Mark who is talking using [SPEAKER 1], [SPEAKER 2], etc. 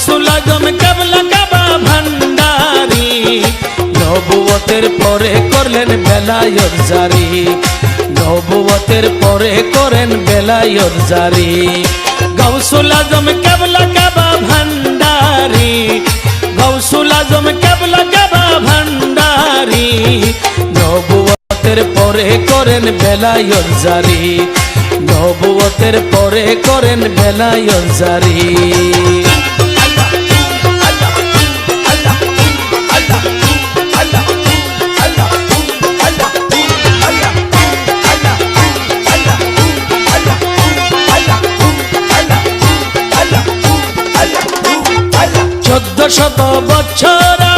[SPEAKER 1] গাউসুল আজম কেবলা কাবা ভান্ডারি নবুয়তের পরে করলেন বেলায়েত জারি নবুয়তের পরে করেন বেলায়েত জারি গাউসুল আজম কেবলা কাবা ভান্ডারি গাউসুল আজম কেবলা কাবা ভান্ডারি নবুয়তের পরে করেন বেলায়েত জারি নবুয়তের পরে করেন বেলায়েত জারি শত বছর